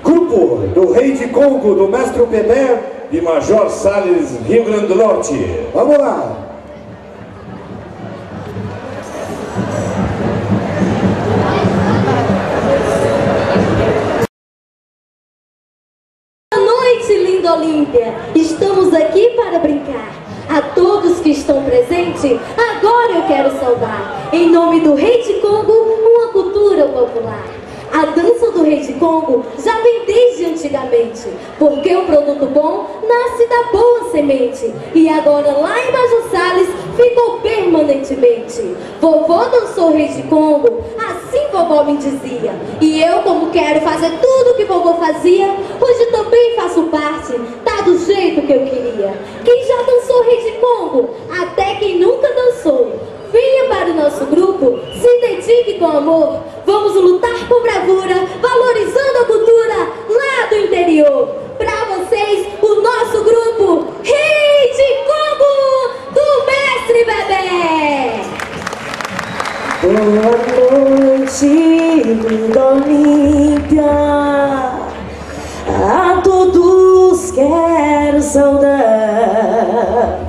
Grupo do Rei de Congo, do Mestre Pedé e Major Salles, Rio Grande do Norte. Vamos lá! Boa noite, linda Olímpia! Estamos aqui para brincar. A todos que estão presentes, agora eu quero saudar, em nome do Rei de Congo, uma cultura popular. A dança do Rei de Congo já vem desde antigamente, porque o produto bom nasce da boa semente. E agora lá em Major Salles ficou permanentemente. Vovô dançou o Rei de Congo, assim vovó me dizia. E eu, como quero fazer tudo que vovô fazia, hoje também faço parte, tá do jeito que eu queria. Quem já dançou o Rei de Congo? Até quem nunca dançou. Venha para o nosso grupo, se dedique com amor. Vamos lutar com bravura, valorizando a cultura lá do interior. Para vocês, o nosso grupo Rei de Congo, do Mestre Bebé. Boa noite, linda Olímpia. A todos quero saudar.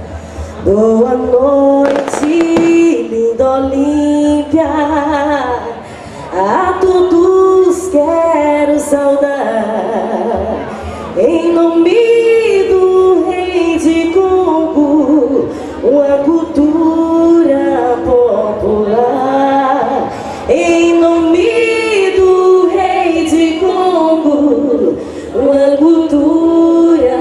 Boa noite, linda Olímpia. A todos quero saudar. Em nome do Rei de Congo, uma cultura popular. Em nome do Rei de Congo, uma cultura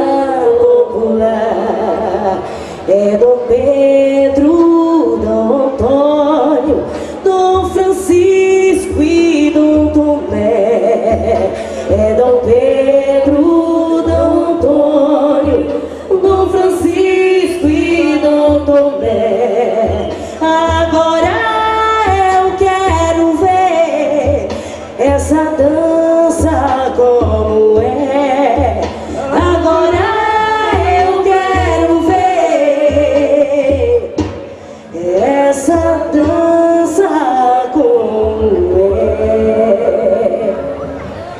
popular. É Dom Pedro, Dom Antônio, Dom Francisco e Dom Tomé. É Dom Pedro, Dom Antônio, Dom Francisco e Dom Tomé. Agora eu quero ver essa dança como é. Agora eu quero ver essa dança como é.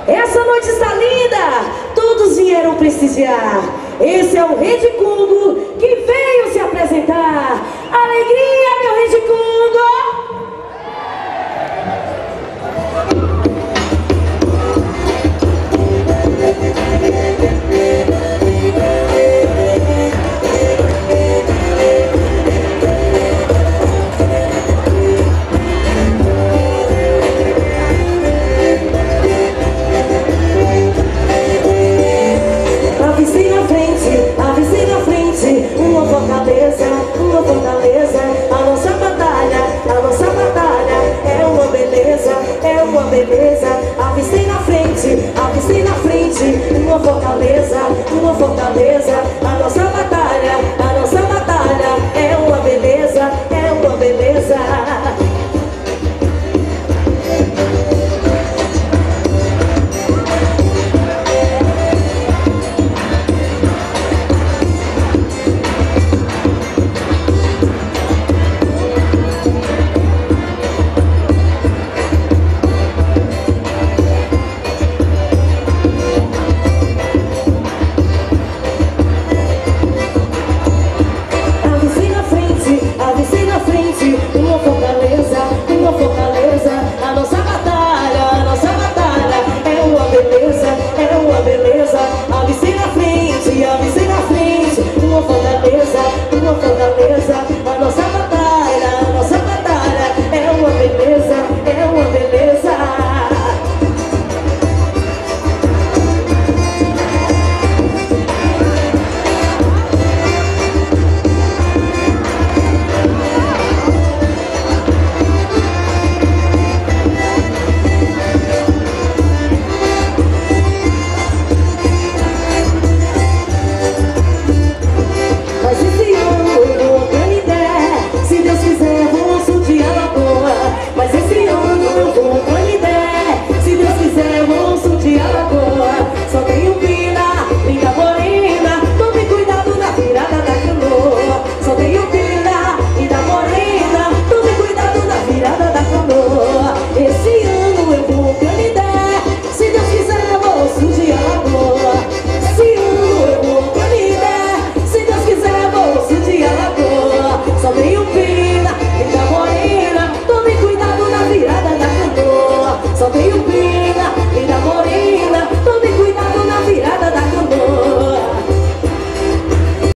Essa noite está linda, todos vieram prestigiar. Esse é o Rei de Congo que veio se apresentar. Alegria!